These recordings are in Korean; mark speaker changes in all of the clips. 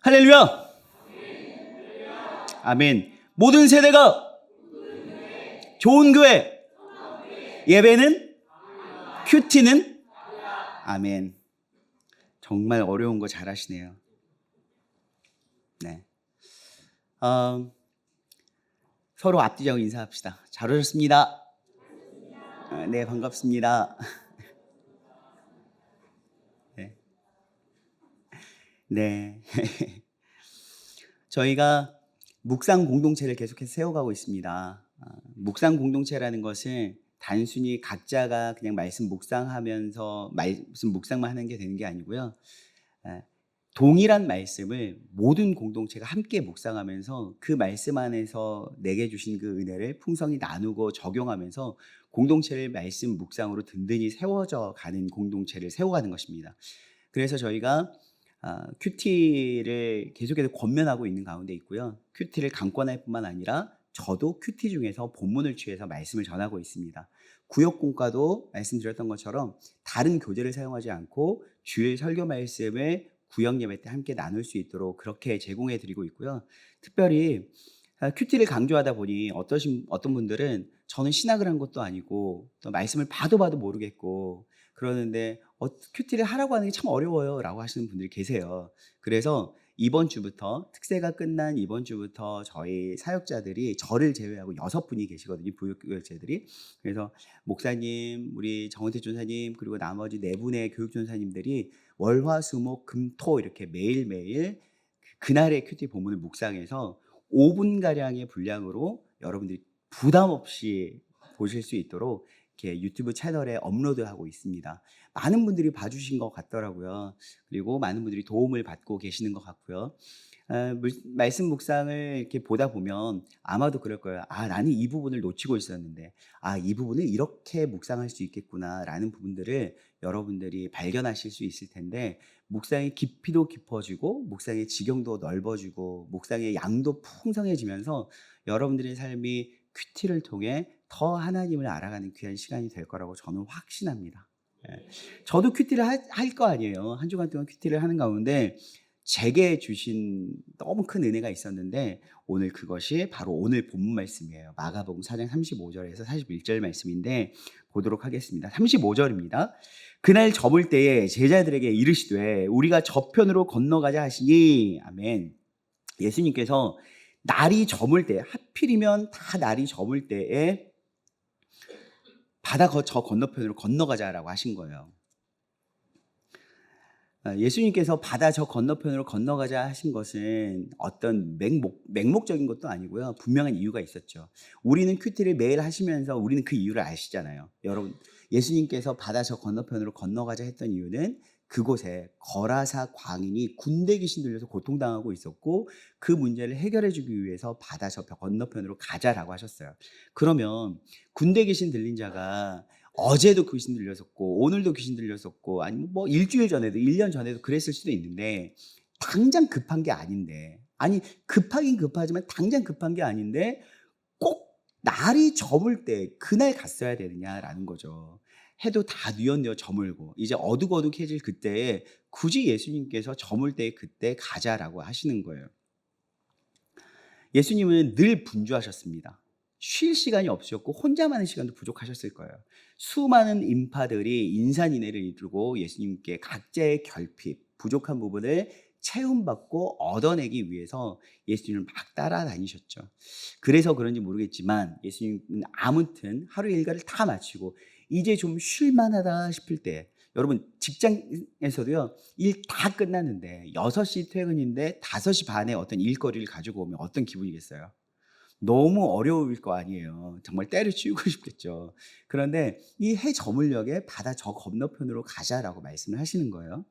Speaker 1: 할렐루야! 아멘. 모든 세대가 좋은 교회, 예배는, 큐티는, 아멘. 정말 어려운 거 잘하시네요. 네. 서로 앞뒤자고 인사합시다. 잘 오셨습니다. 네, 반갑습니다. 네. 네. 저희가 묵상 공동체를 계속해서 세워가고 있습니다. 묵상 공동체라는 것은 단순히 각자가 그냥 말씀 묵상하면서 말씀 묵상만 하는 게 되는 게 아니고요. 동일한 말씀을 모든 공동체가 함께 묵상하면서 그 말씀 안에서 내게 주신 그 은혜를 풍성히 나누고 적용하면서 공동체를 말씀 묵상으로 든든히 세워져 가는 공동체를 세워가는 것입니다. 그래서 저희가 큐티를 계속해서 권면하고 있는 가운데 있고요. 큐티를 강권할 뿐만 아니라 저도 큐티 중에서 본문을 취해서 말씀을 전하고 있습니다. 구역공과도 말씀드렸던 것처럼 다른 교재를 사용하지 않고 주일 설교 말씀을 구역 예배 때 함께 나눌 수 있도록 그렇게 제공해 드리고 있고요. 특별히 큐티를 강조하다 보니 어떤 분들은 저는 신학을 한 것도 아니고 또 말씀을 봐도 모르겠고 그러는데 큐티를 하라고 하는 게 참 어려워요 라고 하시는 분들이 계세요. 그래서 이번 주부터 특세가 끝난 이번 주부터 저희 사역자들이 저를 제외하고 6분이 계시거든요. 부교육자들이. 그래서 목사님, 우리 정은태 전사님 그리고 나머지 4분의 교육전사님들이 월화수목금토 이렇게 매일매일 그날의 큐티 본문을 묵상해서 5분가량의 분량으로 여러분들이 부담 없이 보실 수 있도록 이렇게 유튜브 채널에 업로드하고 있습니다. 많은 분들이 봐주신 것 같더라고요. 그리고 많은 분들이 도움을 받고 계시는 것 같고요. 말씀 묵상을 이렇게 보다 보면 아마도 그럴 거예요. 나는 이 부분을 놓치고 있었는데, 이 부분을 이렇게 묵상할 수 있겠구나 라는 부분들을 여러분들이 발견하실 수 있을 텐데, 묵상의 깊이도 깊어지고 묵상의 지경도 넓어지고 묵상의 양도 풍성해지면서 여러분들의 삶이 큐티를 통해 더 하나님을 알아가는 귀한 시간이 될 거라고 저는 확신합니다. 저도 큐티를 할 거 아니에요. 한 주간 동안 큐티를 하는 가운데 제게 주신 너무 큰 은혜가 있었는데 오늘 그것이 바로 오늘 본문 말씀이에요. 마가복음 4장 35절에서 41절 말씀인데 보도록 하겠습니다. 35절입니다. 그날 저물 때에 제자들에게 이르시되 우리가 저편으로 건너가자 하시니 아멘. 예수님께서 날이 저물 때, 하필이면 다 날이 저물 때에 바다 저 건너편으로 건너가자라고 하신 거예요. 예수님께서 바다 저 건너편으로 건너가자 하신 것은 어떤 맹목적인 것도 아니고요. 분명한 이유가 있었죠. 우리는 큐티를 매일 하시면서 우리는 그 이유를 아시잖아요. 여러분, 예수님께서 바다 저 건너편으로 건너가자 했던 이유는 그곳에 거라사 광인이 군대 귀신 들려서 고통당하고 있었고 그 문제를 해결해 주기 위해서 바다 저 건너편으로 가자라고 하셨어요. 그러면 군대 귀신 들린 자가 어제도 귀신 들렸었고 오늘도 귀신 들렸었고 아니면 뭐 일주일 전에도 1년 전에도 그랬을 수도 있는데 당장 급한 게 아닌데 급하긴 급하지만 당장 급한 게 아닌데 꼭 날이 저물 때 그날 갔어야 되느냐라는 거죠. 해도 다 뉘엿뉘엿 저물고 이제 어둑어둑해질 그때에 굳이 예수님께서 저물 때 그때 가자라고 하시는 거예요. 예수님은 늘 분주하셨습니다. 쉴 시간이 없으셨고 혼자만의 시간도 부족하셨을 거예요. 수많은 인파들이 인산인해를 이루고 예수님께 각자의 결핍, 부족한 부분을 채움받고 얻어내기 위해서 예수님을 막 따라다니셨죠. 그래서 그런지 모르겠지만 예수님은 아무튼 하루 일과를 다 마치고 이제 좀 쉴만하다 싶을 때 여러분 직장에서도요 일 다 끝났는데 6시 퇴근인데 5시 반에 어떤 일거리를 가지고 오면 어떤 기분이겠어요? 너무 어려울 거 아니에요. 정말 때려치우고 싶겠죠. 그런데 이 해 저물녘에 바다 저 건너편으로 가자라고 말씀을 하시는 거예요.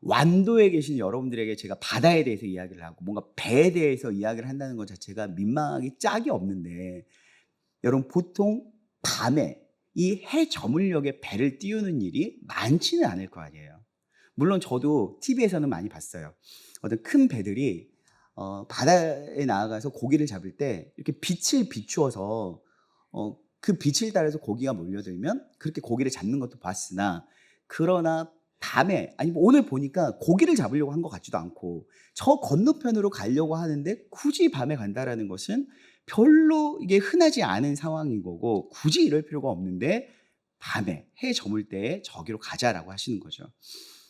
Speaker 1: 완도에 계신 여러분들에게 제가 바다에 대해서 이야기를 하고 뭔가 배에 대해서 이야기를 한다는 것 자체가 민망하기 짝이 없는데 여러분 보통 밤에 이 해 저물녘에 배를 띄우는 일이 많지는 않을 거 아니에요. 물론 저도 TV에서는 많이 봤어요. 어떤 큰 배들이 바다에 나아가서 고기를 잡을 때 이렇게 빛을 비추어서 그 빛을 따라서 고기가 몰려들면 그렇게 고기를 잡는 것도 봤으나 그러나 밤에 아니 오늘 보니까 고기를 잡으려고 한 것 같지도 않고 저 건너편으로 가려고 하는데 굳이 밤에 간다라는 것은 별로 이게 흔하지 않은 상황인 거고 굳이 이럴 필요가 없는데 밤에 해 저물 때에 저기로 가자라고 하시는 거죠.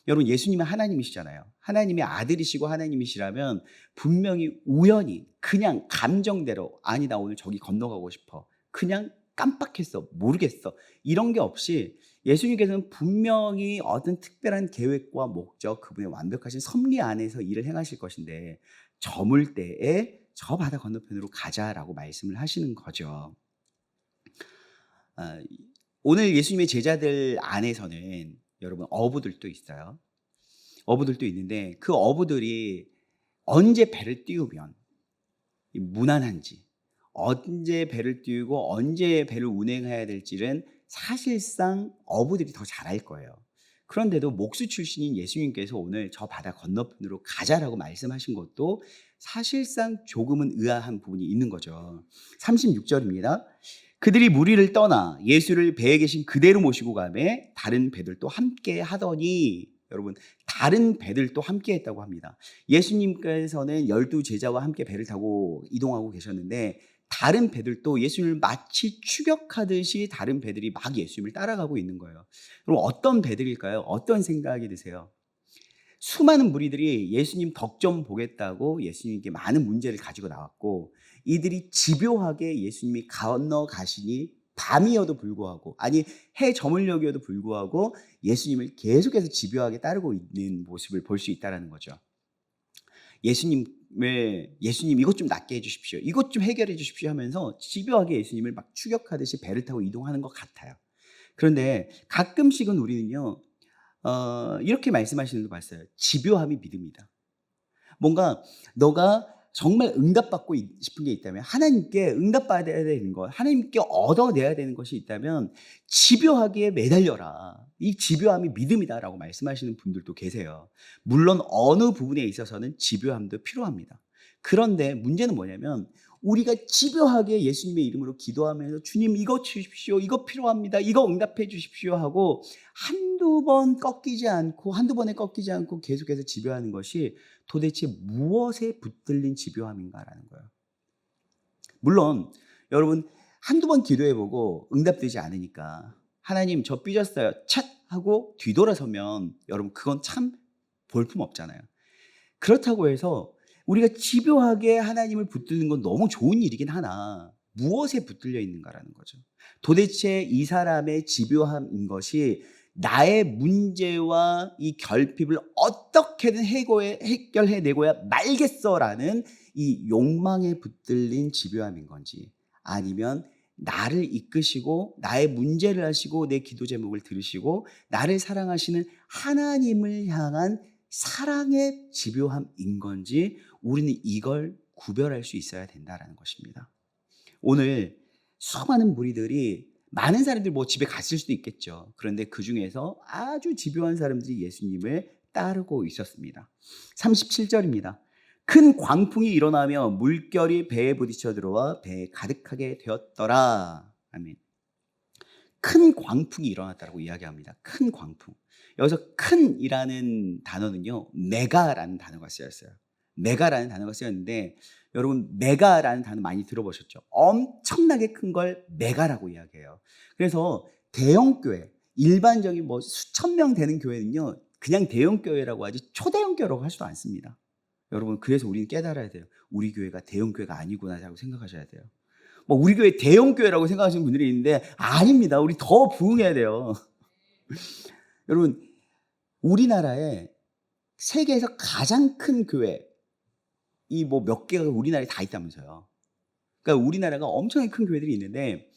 Speaker 1: 여러분 예수님은 하나님이시잖아요. 하나님의 아들이시고 하나님이시라면 분명히 우연히 그냥 감정대로 아니 나 오늘 저기 건너가고 싶어. 그냥 깜빡했어. 모르겠어. 이런 게 없이 예수님께서는 분명히 어떤 특별한 계획과 목적, 그분의 완벽하신 섭리 안에서 일을 행하실 것인데 저물 때에 저 바다 건너편으로 가자라고 말씀을 하시는 거죠. 아, 오늘 예수님의 제자들 안에서는 여러분 어부들도 있어요. 어부들도 있는데 그 어부들이 언제 배를 띄우면 무난한지, 언제 배를 띄우고 언제 배를 운행해야 될지는 사실상 어부들이 더 잘 알 거예요. 그런데도 목수 출신인 예수님께서 오늘 저 바다 건너편으로 가자라고 말씀하신 것도 사실상 조금은 의아한 부분이 있는 거죠. 36절입니다. 그들이 무리를 떠나 예수를 배에 계신 그대로 모시고 가매 다른 배들도 함께 하더니 여러분 다른 배들도 함께 했다고 합니다. 예수님께서는 12 제자와 함께 배를 타고 이동하고 계셨는데 다른 배들도 예수님을 마치 추격하듯이 다른 배들이 막 예수님을 따라가고 있는 거예요. 그럼 어떤 배들일까요? 어떤 생각이 드세요? 수많은 무리들이 예수님 덕 좀 보겠다고 예수님께 많은 문제를 가지고 나왔고 이들이 집요하게 예수님이 건너가시니 밤이어도 불구하고 아니 해 저물녘이어도 불구하고 예수님을 계속해서 집요하게 따르고 있는 모습을 볼 수 있다는 거죠. 예수님 이것 좀 낫게 해주십시오. 이것 좀 해결해 주십시오 하면서 집요하게 예수님을 막 추격하듯이 배를 타고 이동하는 것 같아요. 그런데 가끔씩은 우리는요, 이렇게 말씀하시는 거 봤어요. 집요함이 믿음이다. 뭔가 너가 정말 응답받고 싶은 게 있다면 하나님께 응답받아야 되는 것, 하나님께 얻어내야 되는 것이 있다면 집요하게 매달려라. 이 집요함이 믿음이다라고 말씀하시는 분들도 계세요. 물론 어느 부분에 있어서는 집요함도 필요합니다. 그런데 문제는 뭐냐면 우리가 집요하게 예수님의 이름으로 기도하면서 주님 이거 주십시오. 이거 필요합니다. 이거 응답해 주십시오 하고 한두 번에 꺾이지 않고 계속해서 집요하는 것이 도대체 무엇에 붙들린 집요함인가라는 거예요. 물론 여러분 한두 번 기도해보고 응답되지 않으니까 하나님 저 삐졌어요. 찻 하고 뒤돌아서면 여러분 그건 참 볼품없잖아요. 그렇다고 해서 우리가 집요하게 하나님을 붙드는 건 너무 좋은 일이긴 하나 무엇에 붙들려 있는가라는 거죠. 도대체 이 사람의 집요함인 것이 나의 문제와 이 결핍을 어떻게든 해결해내고야 말겠어라는 이 욕망에 붙들린 집요함인 건지 아니면 나를 이끄시고 나의 문제를 하시고 내 기도 제목을 들으시고 나를 사랑하시는 하나님을 향한 사랑의 집요함인 건지 우리는 이걸 구별할 수 있어야 된다는 것입니다. 오늘 수많은 무리들이 많은 사람들이 뭐 집에 갔을 수도 있겠죠. 그런데 그 중에서 아주 집요한 사람들이 예수님을 따르고 있었습니다. 37절입니다. 큰 광풍이 일어나며 물결이 배에 부딪혀 들어와 배에 가득하게 되었더라. 아멘. 큰 광풍이 일어났다고 이야기합니다. 큰 광풍. 여기서 큰이라는 단어는요, 메가라는 단어가 쓰였어요. 메가라는 단어가 쓰였는데 여러분 메가라는 단어 많이 들어보셨죠? 엄청나게 큰 걸 메가라고 이야기해요. 그래서 대형 교회, 일반적인 뭐 수천 명 되는 교회는요, 그냥 대형 교회라고 하지 초대형 교회라고 하지도 않습니다. 여러분 그래서 우리는 깨달아야 돼요. 우리 교회가 대형 교회가 아니구나라고 생각하셔야 돼요. 뭐 우리 교회 대형 교회라고 생각하시는 분들이 있는데 아닙니다. 우리 더 부흥해야 돼요. 여러분 우리나라에 세계에서 가장 큰 교회 이 뭐 몇 개가 우리나라에 다 있다면서요. 그러니까 우리나라가 엄청나게 큰 교회들이 있는데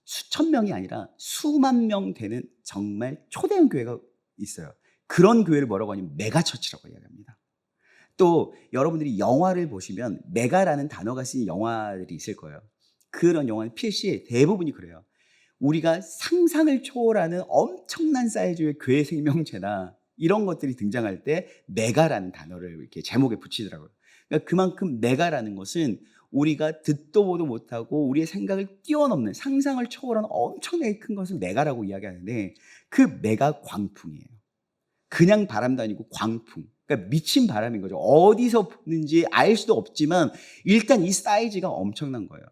Speaker 1: 수천 명이 아니라 수만 명 되는 정말 초대형 교회가 있어요. 그런 교회를 뭐라고 하냐면 메가처치라고 이야기합니다. 또 여러분들이 영화를 보시면 메가라는 단어가 쓰인 영화들이 있을 거예요. 그런 영화는 필시 대부분이 그래요. 우리가 상상을 초월하는 엄청난 사이즈의 교회 생명체나 이런 것들이 등장할 때 메가라는 단어를 이렇게 제목에 붙이더라고요. 그러니까 그만큼 메가라는 것은 우리가 듣도 보도 못하고 우리의 생각을 뛰어넘는 상상을 초월하는 엄청나게 큰 것을 메가라고 이야기하는데 그 메가 광풍이에요. 그냥 바람도 아니고 광풍. 그러니까 미친 바람인 거죠. 어디서 부는지 알 수도 없지만 일단 이 사이즈가 엄청난 거예요.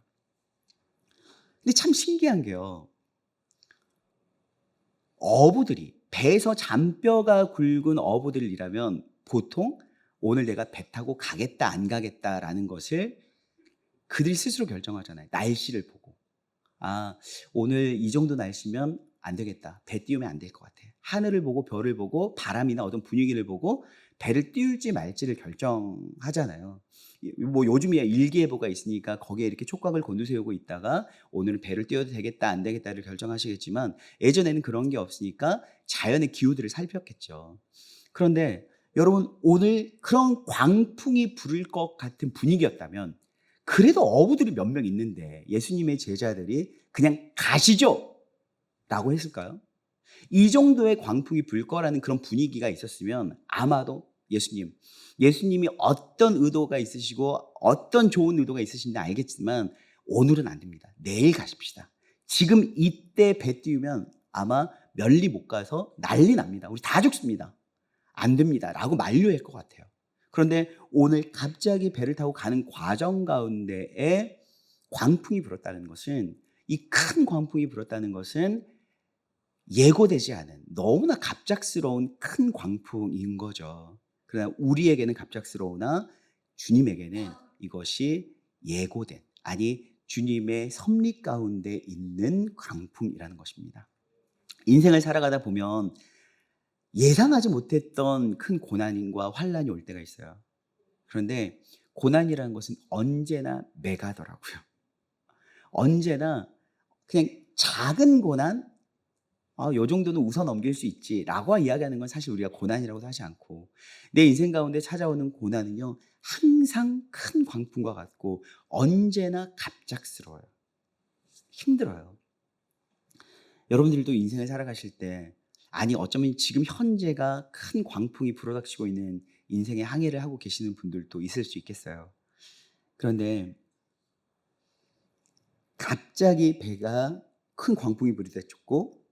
Speaker 1: 근데 참 신기한 게요. 어부들이 배에서 잔뼈가 굵은 어부들이라면 보통 오늘 내가 배 타고 가겠다 안 가겠다라는 것을 그들이 스스로 결정하잖아요. 날씨를 보고. 아, 오늘 이 정도 날씨면 안 되겠다. 배 띄우면 안 될 것 같아. 하늘을 보고 별을 보고 바람이나 어떤 분위기를 보고 배를 띄울지 말지를 결정하잖아요. 뭐 요즘이야 일기예보가 있으니까 거기에 이렇게 촉각을 곤두세우고 있다가 오늘은 배를 띄워도 되겠다 안 되겠다를 결정하시겠지만 예전에는 그런 게 없으니까 자연의 기후들을 살폈겠죠. 그런데 여러분 오늘 그런 광풍이 불을 것 같은 분위기였다면 그래도 어부들이 몇 명 있는데 예수님의 제자들이 그냥 가시죠 라고 했을까요? 이 정도의 광풍이 불 거라는 그런 분위기가 있었으면 아마도 예수님이 어떤 의도가 있으시고 어떤 좋은 의도가 있으신지 알겠지만 오늘은 안 됩니다. 내일 가십시다. 지금 이때 배 띄우면 아마 멀리 못 가서 난리 납니다. 우리 다 죽습니다. 안 됩니다. 라고 만류할 것 같아요. 그런데 오늘 갑자기 배를 타고 가는 과정 가운데에 광풍이 불었다는 것은 이 큰 광풍이 불었다는 것은 예고되지 않은 너무나 갑작스러운 큰 광풍인 거죠. 그러나 우리에게는 갑작스러우나 주님에게는 이것이 예고된, 아니 주님의 섭리 가운데 있는 광풍이라는 것입니다. 인생을 살아가다 보면 예상하지 못했던 큰 고난과 환란이 올 때가 있어요. 그런데 고난이라는 것은 언제나 매가더라고요. 언제나 그냥 작은 고난, 요 정도는 웃어 넘길 수 있지라고 이야기하는 건 사실 우리가 고난이라고 하지 않고 내 인생 가운데 찾아오는 고난은요 항상 큰 광풍과 같고 언제나 갑작스러워요. 힘들어요. 여러분들도 인생을 살아가실 때 아니 어쩌면 지금 현재가 큰 광풍이 불어닥치고 있는 인생의 항해를 하고 계시는 분들도 있을 수 있겠어요. 그런데 갑자기 배가 큰 광풍이 부딪혔고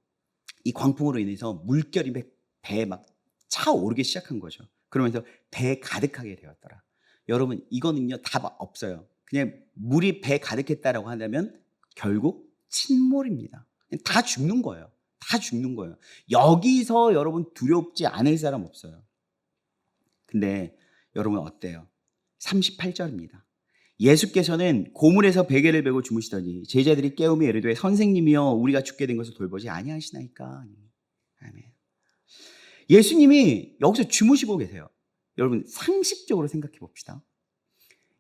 Speaker 1: 이 광풍으로 인해서 물결이 배에 막 차오르기 시작한 거죠. 그러면서 배에 가득하게 되었더라. 여러분 이거는요 답 없어요. 그냥 물이 배에 가득했다라고 한다면 결국 침몰입니다. 다 죽는 거예요. 다 죽는 거예요. 여기서 여러분 두렵지 않을 사람 없어요. 근데 여러분 어때요? 38절입니다. 예수께서는 고물에서 베개를 베고 주무시더니 제자들이 깨우며 이르되 선생님이여 우리가 죽게 된 것을 돌보지 아니하시나이까. 아멘. 예수님이 여기서 주무시고 계세요. 여러분 상식적으로 생각해 봅시다.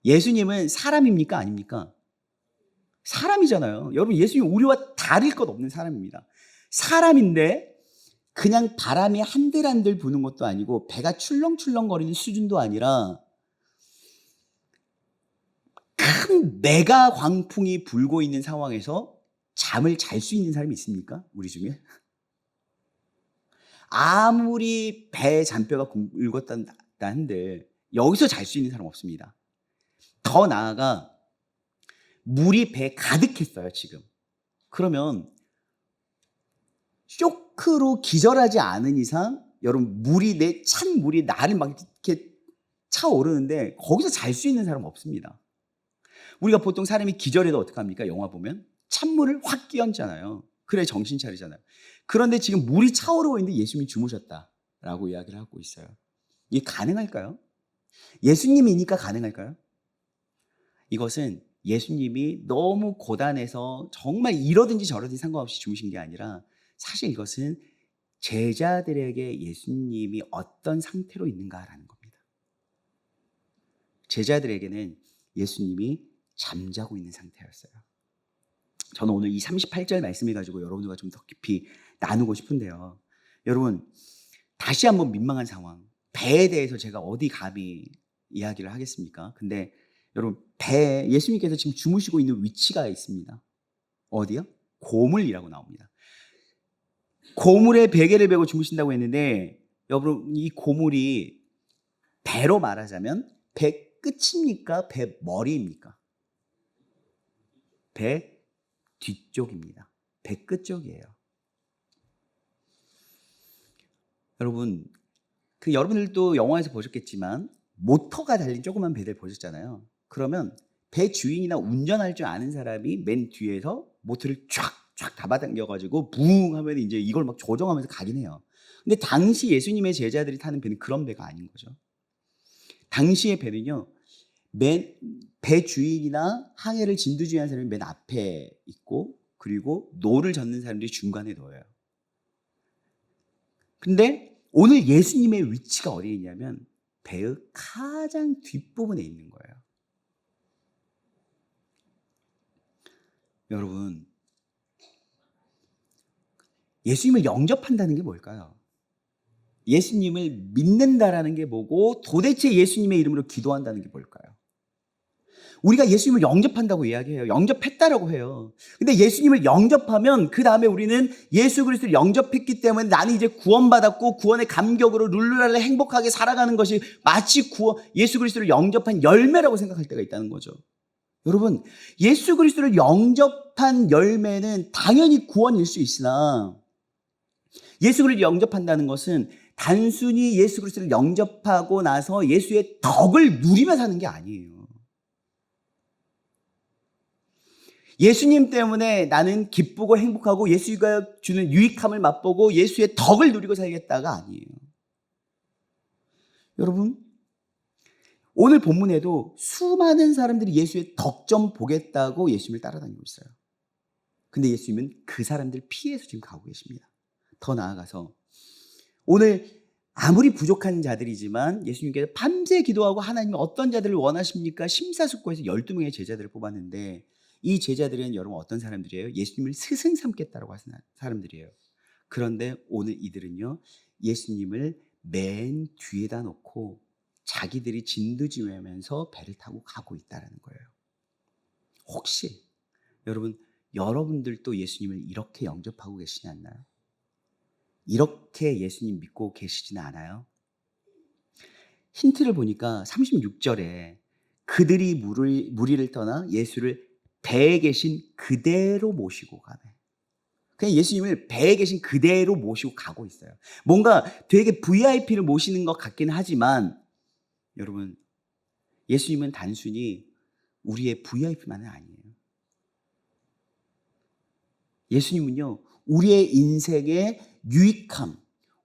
Speaker 1: 예수님은 사람입니까 아닙니까? 사람이잖아요. 여러분 예수님 우리와 다를 것 없는 사람입니다. 사람인데 그냥 바람이 한들한들 부는 것도 아니고 배가 출렁출렁거리는 수준도 아니라 큰 메가 광풍이 불고 있는 상황에서 잠을 잘 수 있는 사람이 있습니까? 우리 중에? 아무리 배에 잔뼈가 굵었다 한들 여기서 잘 수 있는 사람 없습니다. 더 나아가 물이 배에 가득했어요 지금. 그러면 쇼크로 기절하지 않은 이상 여러분 찬 물이 나를 막 이렇게 차오르는데 거기서 잘 수 있는 사람 없습니다. 우리가 보통 사람이 기절해도 어떡합니까? 영화 보면 찬물을 확 끼얹잖아요. 그래 정신 차리잖아요. 그런데 지금 물이 차오르고 있는데 예수님이 주무셨다라고 이야기를 하고 있어요. 이게 가능할까요? 예수님이니까 가능할까요? 이것은 예수님이 너무 고단해서 정말 이러든지 저러든지 상관없이 주무신 게 아니라 사실 이것은 제자들에게 예수님이 어떤 상태로 있는가라는 겁니다. 제자들에게는 예수님이 잠자고 있는 상태였어요. 저는 오늘 이 38절 말씀을 가지고 여러분들과 좀 더 깊이 나누고 싶은데요. 여러분 다시 한번 민망한 상황. 배에 대해서 제가 어디 감히 이야기를 하겠습니까? 근데 여러분 배에 예수님께서 지금 주무시고 있는 위치가 있습니다. 어디요? 고물이라고 나옵니다. 고물에 베개를 베고 주무신다고 했는데 여러분 이 고물이 배로 말하자면 배 끝입니까? 배 머리입니까? 배 뒤쪽입니다. 배 끝쪽이에요. 여러분 여러분들도 영화에서 보셨겠지만 모터가 달린 조그만 배들 보셨잖아요. 그러면 배 주인이나 운전할 줄 아는 사람이 맨 뒤에서 모터를 쫙 잡아당겨가지고 붕 하면 이제 이걸 막 조정하면서 가긴 해요. 근데 당시 예수님의 제자들이 타는 배는 그런 배가 아닌 거죠. 당시의 배는요, 배 주인이나 항해를 진두지휘하는 사람이 맨 앞에 있고, 그리고 노를 젓는 사람들이 중간에 놓여요. 근데 오늘 예수님의 위치가 어디에 있냐면 배의 가장 뒷부분에 있는 거예요. 여러분, 예수님을 영접한다는 게 뭘까요? 예수님을 믿는다라는 게 뭐고 도대체 예수님의 이름으로 기도한다는 게 뭘까요? 우리가 예수님을 영접한다고 이야기해요. 영접했다라고 해요. 근데 예수님을 영접하면 그 다음에 우리는 예수 그리스도를 영접했기 때문에 나는 이제 구원받았고 구원의 감격으로 룰루랄라 행복하게 살아가는 것이 마치 예수 그리스도를 영접한 열매라고 생각할 때가 있다는 거죠. 여러분, 예수 그리스도를 영접한 열매는 당연히 구원일 수 있으나 예수 그리스도를 영접한다는 것은 단순히 예수 그리스도를 영접하고 나서 예수의 덕을 누리며 사는 게 아니에요. 예수님 때문에 나는 기쁘고 행복하고 예수가 주는 유익함을 맛보고 예수의 덕을 누리고 살겠다가 아니에요. 여러분, 오늘 본문에도 수많은 사람들이 예수의 덕 좀 보겠다고 예수님을 따라다니고 있어요. 근데 예수님은 그 사람들 피해서 지금 가고 계십니다. 더 나아가서 오늘 아무리 부족한 자들이지만 예수님께서 밤새 기도하고 하나님이 어떤 자들을 원하십니까? 심사숙고해서 12명의 제자들을 뽑았는데 이 제자들은 여러분 어떤 사람들이에요? 예수님을 스승 삼겠다고 하는 사람들이에요. 그런데 오늘 이들은요, 예수님을 맨 뒤에다 놓고 자기들이 진두지휘하면서 배를 타고 가고 있다는 거예요. 혹시 여러분들도 예수님을 이렇게 영접하고 계시지 않나요? 이렇게 예수님 믿고 계시지는 않아요? 힌트를 보니까 36절에 그들이 무리를 떠나 예수를 배에 계신 그대로 모시고 가네. 그냥 예수님을 배에 계신 그대로 모시고 가고 있어요. 뭔가 되게 VIP를 모시는 것 같긴 하지만 여러분, 예수님은 단순히 우리의 VIP만은 아니에요. 예수님은요, 우리의 인생의 유익함,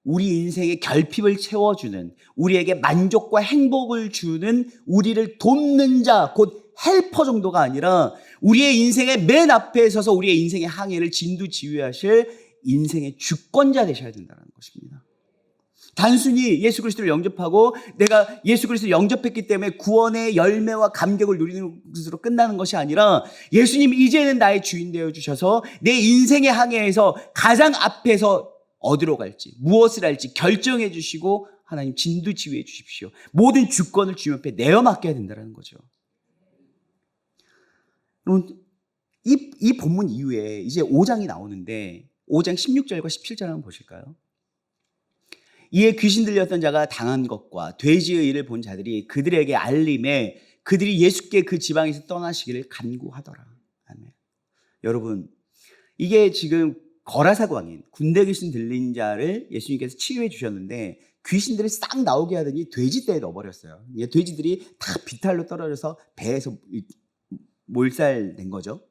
Speaker 1: 우리 인생의 결핍을 채워주는, 우리에게 만족과 행복을 주는 우리를 돕는 자, 곧 헬퍼 정도가 아니라 우리의 인생의 맨 앞에 서서 우리의 인생의 항해를 진두지휘하실 인생의 주권자 되셔야 된다는 것입니다. 단순히 예수 그리스도를 영접하고 내가 예수 그리스도를 영접했기 때문에 구원의 열매와 감격을 누리는 것으로 끝나는 것이 아니라 예수님 이제는 나의 주인 되어주셔서 내 인생의 항해에서 가장 앞에서 어디로 갈지 무엇을 할지 결정해 주시고 하나님 진두지휘해 주십시오. 모든 주권을 주님 앞에 내어 맡겨야 된다는 거죠. 이 본문 이후에 이제 5장이 나오는데 5장 16절과 17절 한번 보실까요? 이에 귀신 들렸던 자가 당한 것과 돼지의 일을 본 자들이 그들에게 알림에 그들이 예수께 그 지방에서 떠나시기를 간구하더라. 아멘. 여러분, 이게 지금 거라사 광인, 군대 귀신 들린 자를 예수님께서 치유해 주셨는데 귀신들을 싹 나오게 하더니 돼지떼에 넣어버렸어요. 돼지들이 다 비탈로 떨어져서 배에서 몰살된 거죠.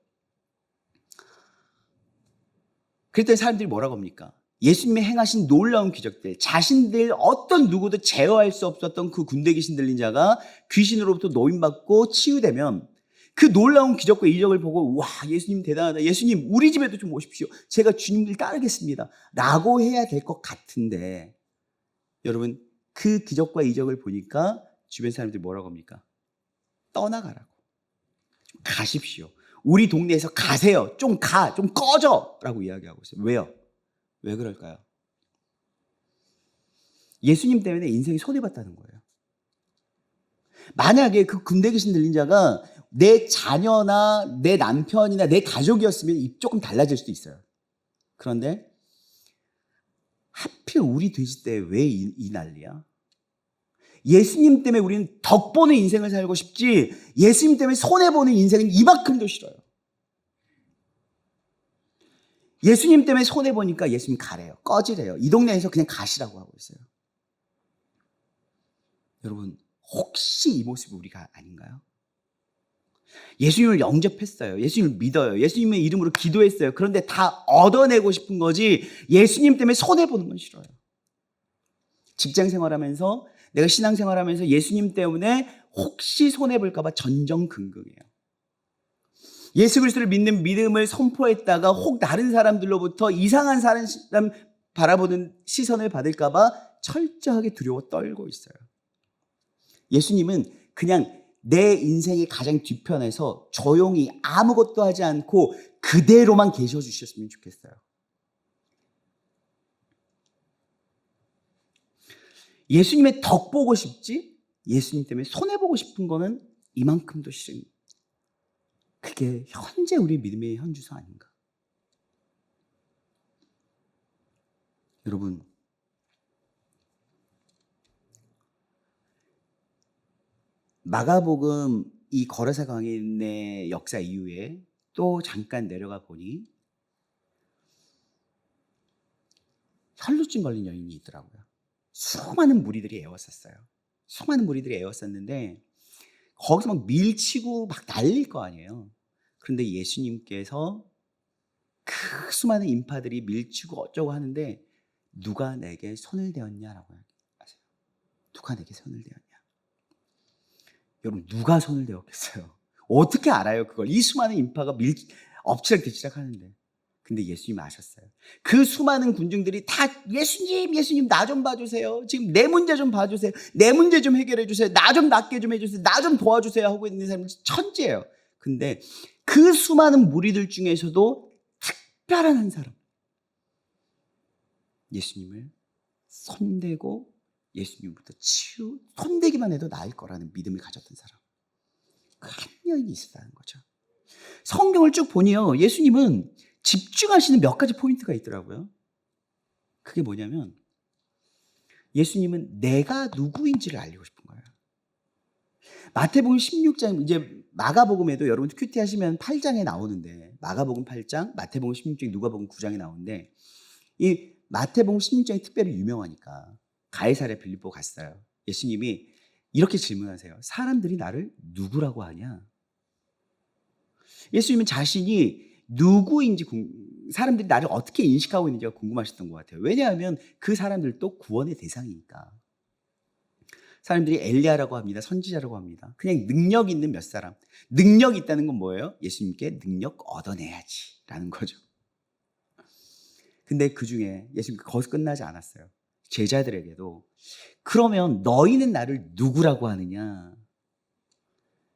Speaker 1: 그랬더니 사람들이 뭐라고 합니까? 예수님이 행하신 놀라운 기적들, 자신들 어떤 누구도 제어할 수 없었던 그 군대 귀신 들린 자가 귀신으로부터 노임받고 치유되면 그 놀라운 기적과 이적을 보고 와, 예수님 대단하다. 예수님 우리 집에도 좀 오십시오. 제가 주님을 따르겠습니다. 라고 해야 될 것 같은데 여러분, 그 기적과 이적을 보니까 주변 사람들이 뭐라고 합니까? 떠나가라고. 가십시오. 우리 동네에서 가세요. 좀 꺼져. 라고 이야기하고 있어요. 왜요? 왜 그럴까요? 예수님 때문에 인생이 손해봤다는 거예요. 만약에 그 군대 귀신 들린 자가 내 자녀나 내 남편이나 내 가족이었으면 조금 달라질 수도 있어요. 그런데 하필 우리 돼지떼에 왜 이 난리야? 예수님 때문에 우리는 덕 보는 인생을 살고 싶지 예수님 때문에 손해보는 인생은 이만큼도 싫어요. 예수님 때문에 손해보니까 예수님 가래요. 꺼지래요. 이 동네에서 그냥 가시라고 하고 있어요. 여러분, 혹시 이 모습이 우리가 아닌가요? 예수님을 영접했어요. 예수님을 믿어요. 예수님의 이름으로 기도했어요. 그런데 다 얻어내고 싶은 거지 예수님 때문에 손해보는 건 싫어요. 직장 생활하면서, 내가 신앙 생활하면서 예수님 때문에 혹시 손해볼까 봐 전전긍긍해요. 예수 그리스도를 믿는 믿음을 선포했다가 혹 다른 사람들로부터 이상한 사람 바라보는 시선을 받을까 봐 철저하게 두려워 떨고 있어요. 예수님은 그냥 내 인생의 가장 뒤편에서 조용히 아무것도 하지 않고 그대로만 계셔 주셨으면 좋겠어요. 예수님의 덕 보고 싶지 예수님 때문에 손해보고 싶은 거는 이만큼도 싫은, 그게 현재 우리 믿음의 현주소 아닌가. 여러분, 마가복음 이 거라사 광인의 역사 이후에 또 잠깐 내려가 보니 혈루증 걸린 여인이 있더라고요. 수많은 무리들이 애웠었어요. 수많은 무리들이 애웠었는데 거기서 막 밀치고 막 날릴 거 아니에요. 그런데 예수님께서 그 수많은 인파들이 밀치고 어쩌고 하는데 누가 내게 손을 대었냐라고 하세요. 누가 내게 손을 대었냐. 여러분, 누가 손을 대었겠어요? 어떻게 알아요 그걸? 이 수많은 인파가 엎치락뒤치락 하는데. 근데 예수님이 아셨어요. 그 수많은 군중들이 다 예수님 나 좀 봐주세요. 지금 내 문제 좀 봐주세요. 내 문제 좀 해결해 주세요. 나 좀 낫게 좀 해주세요. 나 좀 도와주세요 하고 있는 사람이 천지예요. 근데 그 수많은 무리들 중에서도 특별한 한 사람, 예수님을 손대고 예수님부터 손대기만 해도 나을 거라는 믿음을 가졌던 사람, 그 한 여인이 있었다는 거죠. 성경을 쭉 보니요, 예수님은 집중하시는 몇 가지 포인트가 있더라고요. 그게 뭐냐면 예수님은 내가 누구인지를 알리고 싶은 거예요. 마태복음 16장, 이제 마가복음에도 여러분 큐티 하시면 8장에 나오는데, 마가복음 8장, 마태복음 16장, 누가복음 9장에 나오는데, 이 마태복음 16장이 특별히 유명하니까 가이사랴 빌립보 갔어요. 예수님이 이렇게 질문하세요. 사람들이 나를 누구라고 하냐? 예수님은 자신이 누구인지 사람들이 나를 어떻게 인식하고 있는지가 궁금하셨던 것 같아요. 왜냐하면 그 사람들도 구원의 대상이니까. 사람들이 엘리야라고 합니다. 선지자라고 합니다. 그냥 능력 있는 몇 사람. 능력 있다는 건 뭐예요? 예수님께 능력 얻어내야지 라는 거죠. 근데 그 중에 예수님 거기서 끝나지 않았어요. 제자들에게도 그러면 너희는 나를 누구라고 하느냐?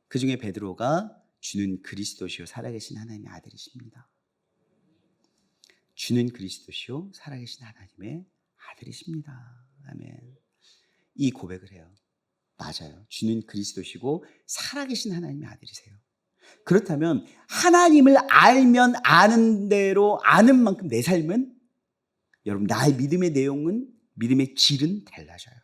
Speaker 1: 그 중에 베드로가 주는 그리스도시요 살아계신 하나님의 아들이십니다. 주는 그리스도시요 살아계신 하나님의 아들이십니다. 아멘. 이 고백을 해요. 맞아요. 주는 그리스도시고 살아계신 하나님의 아들이세요. 그렇다면 하나님을 알면 아는 대로 아는 만큼 내 삶은, 여러분, 나의 믿음의 내용은, 믿음의 질은 달라져요.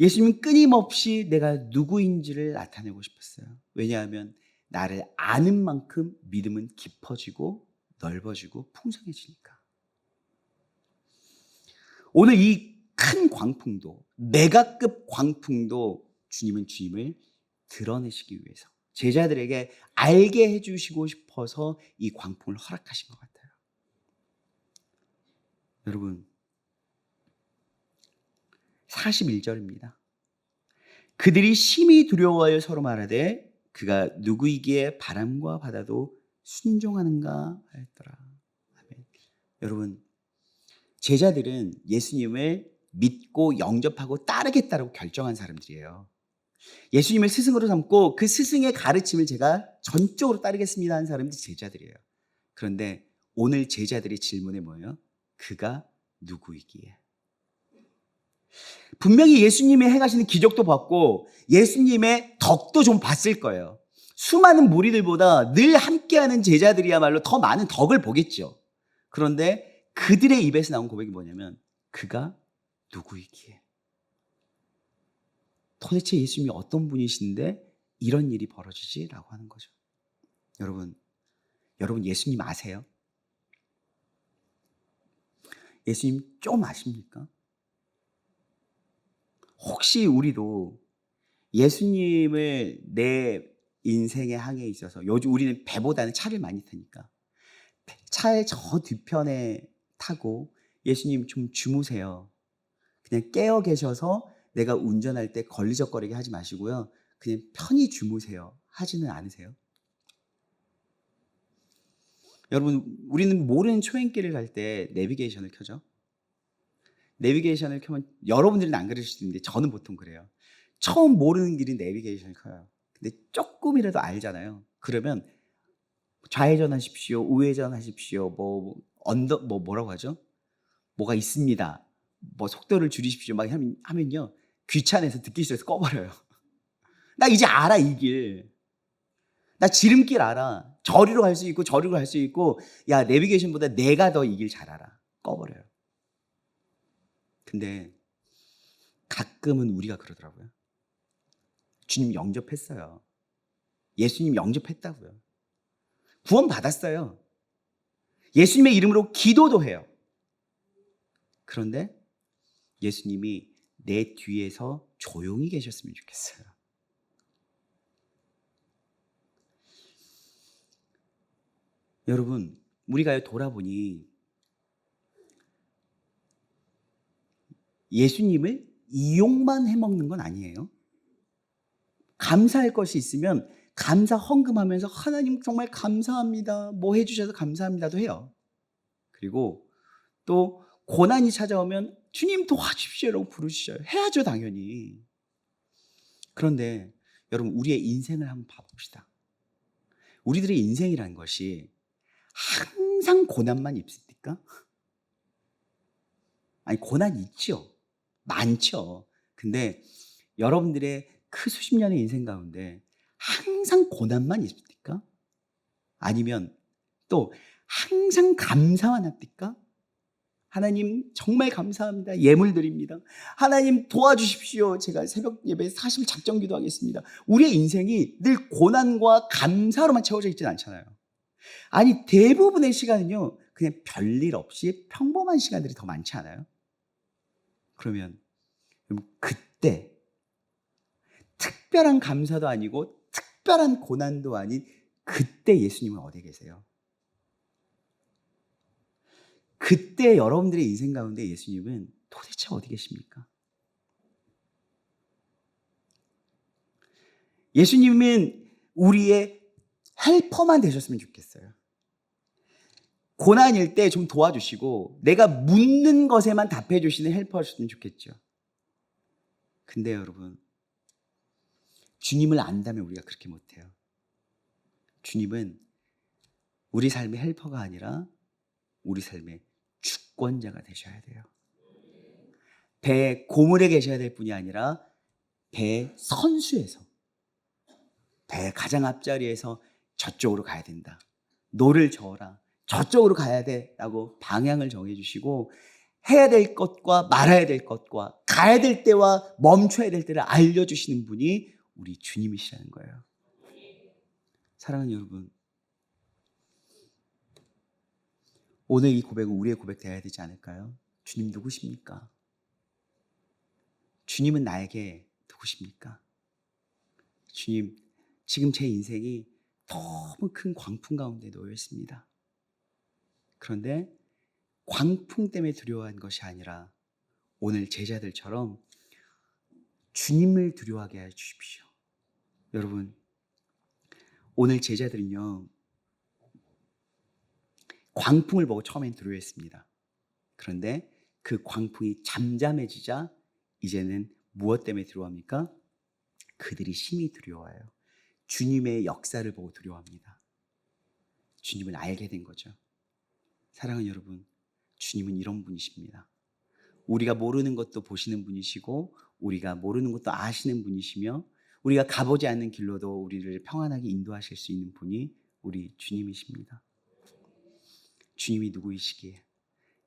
Speaker 1: 예수님은 끊임없이 내가 누구인지를 나타내고 싶었어요. 왜냐하면 나를 아는 만큼 믿음은 깊어지고 넓어지고 풍성해지니까. 오늘 이 큰 광풍도, 메가급 광풍도 주님은 주님을 드러내시기 위해서, 제자들에게 알게 해주시고 싶어서 이 광풍을 허락하신 것 같아요. 여러분, 41절입니다. 그들이 심히 두려워하여 서로 말하되 그가 누구이기에 바람과 바다도 순종하는가 하였더라. 아멘. 여러분, 제자들은 예수님을 믿고 영접하고 따르겠다라고 결정한 사람들이에요. 예수님을 스승으로 삼고 그 스승의 가르침을 제가 전적으로 따르겠습니다 하는 사람들이 제자들이에요. 그런데 오늘 제자들의 질문이 뭐예요? 그가 누구이기에? 분명히 예수님이 행하시는 기적도 봤고 예수님의 덕도 좀 봤을 거예요. 수많은 무리들보다 늘 함께하는 제자들이야말로 더 많은 덕을 보겠죠. 그런데 그들의 입에서 나온 고백이 뭐냐면 그가 누구이기에? 도대체 예수님이 어떤 분이신데 이런 일이 벌어지지? 라고 하는 거죠. 여러분 예수님 아세요? 예수님 좀 아십니까? 혹시 우리도 예수님을 내 인생의 항해에 있어서, 요즘 우리는 배보다는 차를 많이 타니까 차의 저 뒤편에 타고 예수님 좀 주무세요. 그냥 깨어 계셔서 내가 운전할 때 걸리적거리게 하지 마시고요. 그냥 편히 주무세요. 하지는 않으세요? 여러분, 우리는 모르는 초행길을 갈 때 내비게이션을 켜죠. 내비게이션을 켜면 여러분들은 안 그러실 수 있는데 저는 보통 그래요. 처음 모르는 길은 내비게이션을 켜요. 근데 조금이라도 알잖아요. 그러면 좌회전하십시오, 우회전하십시오, 뭐라고 하죠? 뭐가 있습니다. 뭐 속도를 줄이십시오. 막 하면요. 귀찮아서 듣기 싫어서 꺼버려요. 나 이제 알아, 이 길. 나 지름길 알아. 저리로 갈 수 있고 저리로 갈 수 있고, 야, 내비게이션보다 내가 더 이 길 잘 알아. 꺼버려요. 근데 가끔은 우리가 그러더라고요. 주님 영접했어요. 예수님 영접했다고요. 구원 받았어요. 예수님의 이름으로 기도도 해요. 그런데 예수님이 내 뒤에서 조용히 계셨으면 좋겠어요. 여러분, 우리가 돌아보니 예수님을 이용만 해먹는 건 아니에요. 감사할 것이 있으면 감사 헌금하면서 하나님 정말 감사합니다, 뭐 해주셔서 감사합니다도 해요. 그리고 또 고난이 찾아오면 주님 도와주십시오라고 부르시죠. 해야죠, 당연히. 그런데 여러분, 우리의 인생을 한번 봐봅시다. 우리들의 인생이라는 것이 항상 고난만 있습니까? 아니, 고난 있죠. 많죠. 근데 여러분들의 수십 년의 인생 가운데 항상 고난만 있습니까? 아니면 또 항상 감사만 합니까? 하나님 정말 감사합니다, 예물 드립니다, 하나님 도와주십시오, 제가 새벽 예배 40일 작정 기도하겠습니다. 우리의 인생이 늘 고난과 감사로만 채워져 있지는 않잖아요. 아니, 대부분의 시간은요, 그냥 별일 없이 평범한 시간들이 더 많지 않아요? 그러면 그때 특별한 감사도 아니고 특별한 고난도 아닌 그때 예수님은 어디 계세요? 그때 여러분들의 인생 가운데 예수님은 도대체 어디 계십니까? 예수님은 우리의 헬퍼만 되셨으면 좋겠어요. 고난일 때 좀 도와주시고 내가 묻는 것에만 답해 주시는 헬퍼였으면 좋겠죠. 근데 여러분, 주님을 안다면 우리가 그렇게 못해요. 주님은 우리 삶의 헬퍼가 아니라 우리 삶의 주권자가 되셔야 돼요. 배 고물에 계셔야 될 뿐이 아니라 배 선수에서, 배 가장 앞자리에서 저쪽으로 가야 된다, 노를 저어라, 저쪽으로 가야 돼 라고 방향을 정해주시고, 해야 될 것과 말아야 될 것과 가야 될 때와 멈춰야 될 때를 알려주시는 분이 우리 주님이시라는 거예요. 사랑하는 여러분, 오늘 이 고백은 우리의 고백 되어야 되지 않을까요? 주님 누구십니까? 주님은 나에게 누구십니까? 주님, 지금 제 인생이 너무 큰 광풍 가운데 놓여 있습니다. 그런데 광풍 때문에 두려워한 것이 아니라 오늘 제자들처럼 주님을 두려워하게 해 주십시오. 여러분, 오늘 제자들은요, 광풍을 보고 처음엔 두려워했습니다. 그런데 그 광풍이 잠잠해지자 이제는 무엇 때문에 두려워합니까? 그들이 심히 두려워해요. 주님의 역사를 보고 두려워합니다. 주님을 알게 된 거죠. 사랑하는 여러분, 주님은 이런 분이십니다. 우리가 모르는 것도 보시는 분이시고 우리가 모르는 것도 아시는 분이시며 우리가 가보지 않는 길로도 우리를 평안하게 인도하실 수 있는 분이 우리 주님이십니다. 주님이 누구이시기에,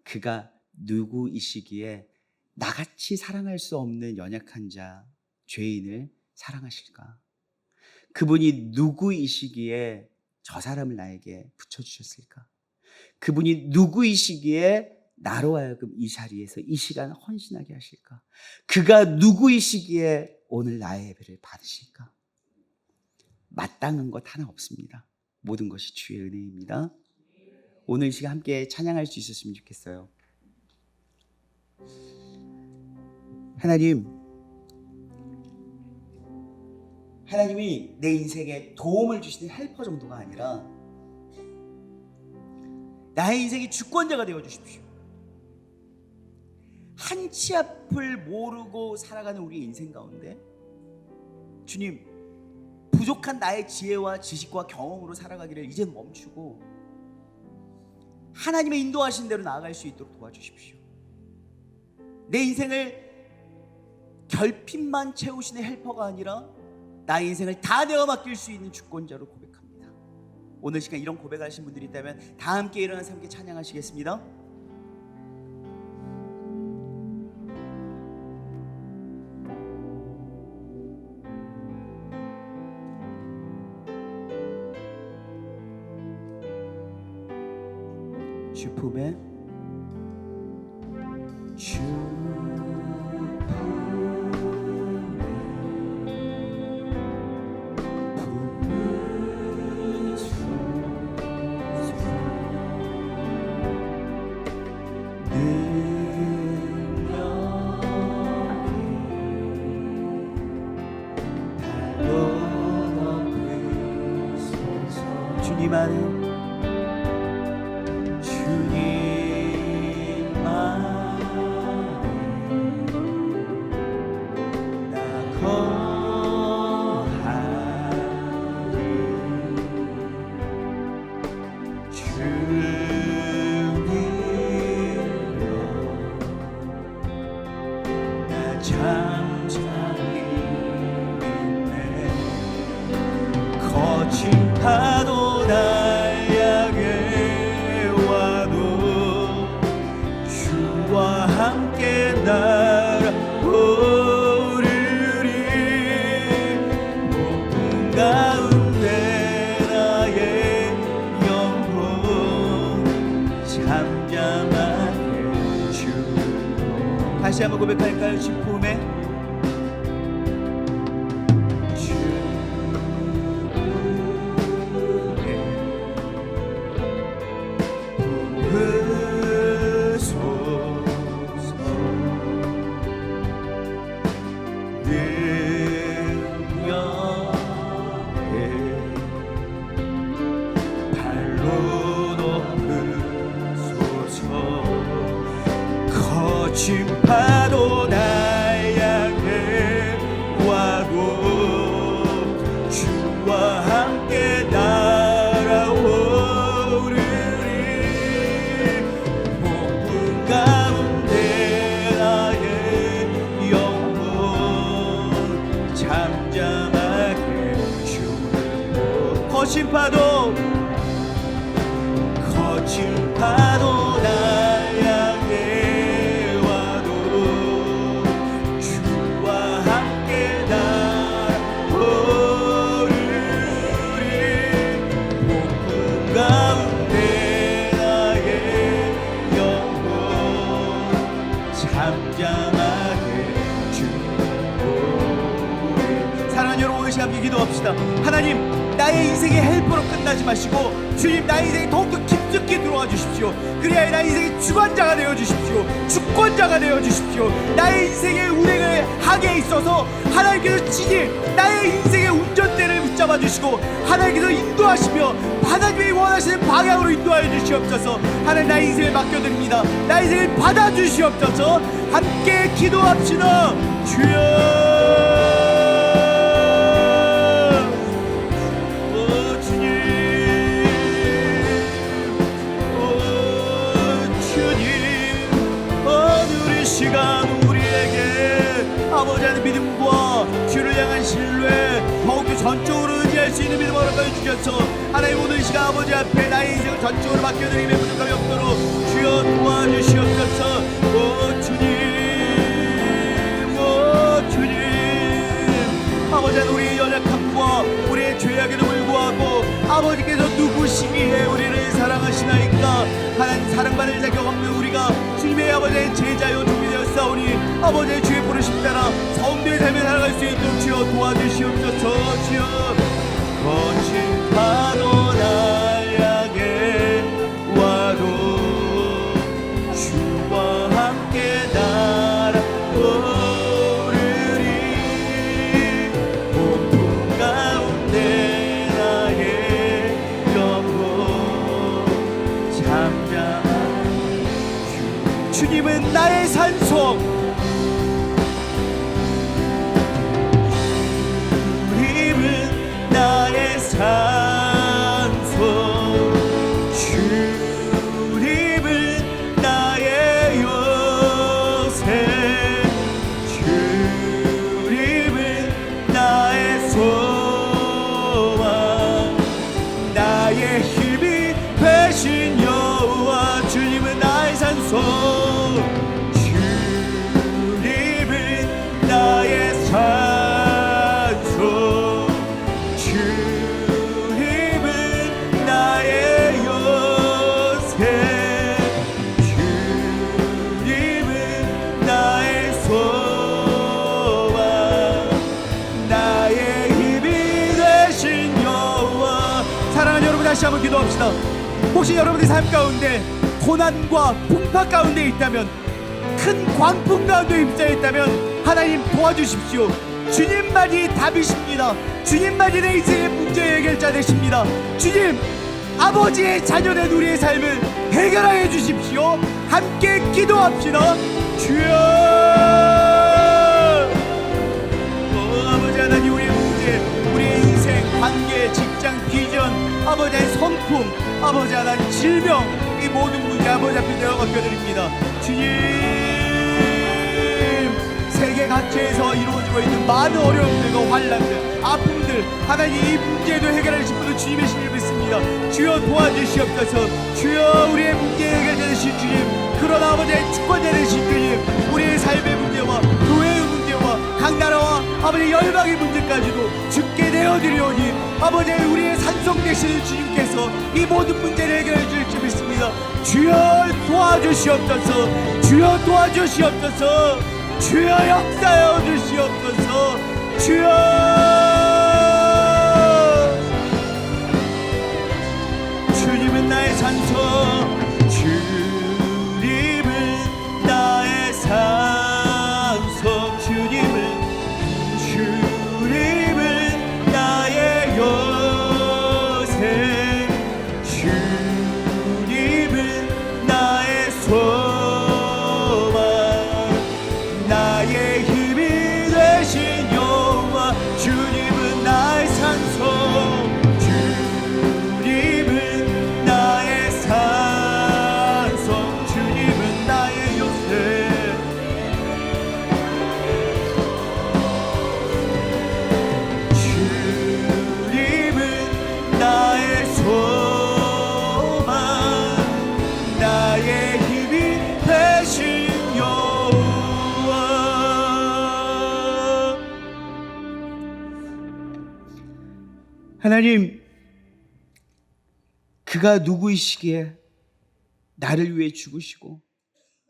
Speaker 1: 그가 누구이시기에 나같이 사랑할 수 없는 연약한 자, 죄인을 사랑하실까? 그분이 누구이시기에 저 사람을 나에게 붙여주셨을까? 그분이 누구이시기에 나로 하여금 이 자리에서 이 시간 헌신하게 하실까? 그가 누구이시기에 오늘 나의 예배를 받으실까? 마땅한 것 하나 없습니다. 모든 것이 주의 은혜입니다. 오늘 이 시간 함께 찬양할 수 있었으면 좋겠어요. 하나님이 내 인생에 도움을 주시는 헬퍼 정도가 아니라 나의 인생의 주권자가 되어 주십시오. 한치 앞을 모르고 살아가는 우리의 인생 가운데 주님, 부족한 나의 지혜와 지식과 경험으로 살아가기를 이젠 멈추고 하나님의 인도하신 대로 나아갈 수 있도록 도와주십시오. 내 인생을 결핍만 채우시는 헬퍼가 아니라 나의 인생을 다 내어 맡길 수 있는 주권자로 고백합니다. 오늘 시간 이런 고백하신 분들이 있다면 다 함께 일어나서 함께 찬양하시겠습니다. 주 품에 주님 안에 파도 날 향해 와도 주와 함께 날아오르리. 목숨 가운데 나의 영혼 잠잠하게 주. 다시 한번 고백할까요? 주 품에 거친 파도 날 향해 와도 주와 함께 날아오르리. 폭풍 가운데 나의 영혼 잠잠하게 주는 거친 파도 기도합시다. 하나님, 나의 인생의 헬퍼로 끝나지 마시고 주님, 나의 인생에 더욱더 깊숙이 들어와 주십시오. 그래야 나의 인생의 주관자가 되어 주십시오. 주권자가 되어 주십시오. 나의 인생의 운행을 하게 있어서 하나님께서 친히 나의 인생의 운전대를 붙잡아 주시고 하나님께서 인도하시며 하나님이 원하시는 방향으로 인도하여 주시옵소서. 하나님, 나의 인생을 맡겨드립니다. 나의 인생을 받아주시옵소서. 함께 기도합시다. 주여, 시간 우리에게 아버지 안에 믿음과 주를 향한 신뢰 더욱더 전적으로 의지할 수 있는 믿음을 허락하여 주셔서 하나님, 오늘 시간 아버지 앞에 나의 인생을 전적으로 맡겨드리며 부족함이 없도록 주여 도와주시옵소서. 오 주님, 오 주님, 아버지 안에 우리의 연약함과 우리의 죄악에도 불구하고 아버지께서 누구시기에 우리를 사랑하시나이까. 하나님, 사랑받을 자격 없는 우리가 아버지의 제자요 종이 되었사오니 아버지의 주의 부르심 따라 성도의 삶을 살아갈 수 있도록 주여 도와주시옵소서. 주여 거친 파도 날 향해 와도 주와 함께 날아오르리. 고통 가운데 나의 영혼 잠잠한 주님은 나의 산속, 주님은 나의 산속, 주님은 나의 요새, 주님은 나의 소망, 나의 힘이 되신 여호와. 주님은 나의 산속, 주님은 나의 산속, 주님은 나의 요새, 주님은 나의 소망, 나의 힘이 되신 여호와. 사랑하는 여러분, 다시 한번 기도합시다. 혹시 여러분의 삶 가운데 고난과 풍파 가운데 있다면, 큰 광풍 가운데 입자해 있다면 하나님 도와주십시오. 주님만이 답이십니다. 주님만이 내 인생의 문제 해결자 되십니다. 주님, 아버지의 자녀된 우리의 삶을 해결하여 주십시오. 함께 기도합시다. 주여, 아버지 하나님, 우리의 문제, 우리의 인생, 관계, 직장, 비전, 아버지의 성품, 아버지 하나님 질병, 이 모든 문제 아버지 앞에 내어 맡겨드립니다. 주님, 세계 각지에서 이루어지고 있는 많은 어려움들과 환난들, 아픔들, 하나님 이 문제도 해결하실 분은 주님의 신을 믿습니다. 주여 도와주시옵소서. 주여, 우리의 문제 해결자 되신 주님, 그러나 아버지의 주권자 되신 주님, 우리의 삶의 문제와 교회의 문제와 각 나라와 아버지 열방의 문제까지도 주께 내어드리오니 아버지 우리의 산성 되시는 주님께서 이 모든 문제를 해결해 주실지 믿습니다. 주여 도와주시옵소서. 주여 도와주시옵소서. 주여 역사하여 주시옵소서. 주여, 주님은 나의 산소, 주님은 나의 산소, 주님은 나의 요새, 주님은 나의 소망, 나의 힘이 되신 여호와. 주님은 나의 산소, 주님은 나의 산소, 주님은 나의 요새, 주님은 나의 소망, 나의 힘이 되신 여호와. 하나님, 그가 누구이시기에 나를 위해 죽으시고,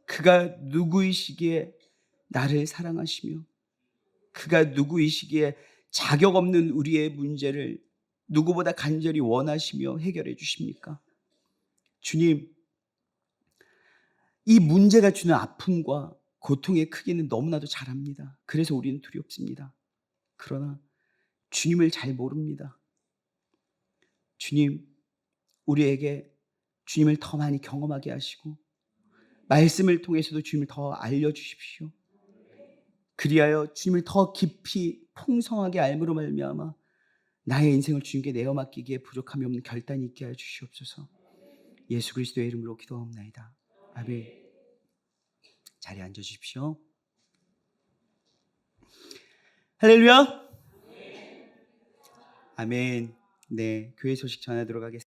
Speaker 1: 그가 누구이시기에 나를 사랑하시며, 그가 누구이시기에 자격 없는 우리의 문제를 누구보다 간절히 원하시며 해결해 주십니까? 주님, 이 문제가 주는 아픔과 고통의 크기는 너무나도 잘 압니다. 그래서 우리는 두렵습니다. 그러나 주님을 잘 모릅니다. 주님, 우리에게 주님을 더 많이 경험하게 하시고 말씀을 통해서도 주님을 더 알려주십시오. 그리하여 주님을 더 깊이 풍성하게 알므로 말미암아 나의 인생을 주님께 내어 맡기기에 부족함이 없는 결단이 있게 하여 주시옵소서. 예수 그리스도의 이름으로 기도하옵나이다. 아멘. 자리에 앉아 주십시오. 할렐루야. 아멘. 네, 교회 소식 전하도록 하겠습니다.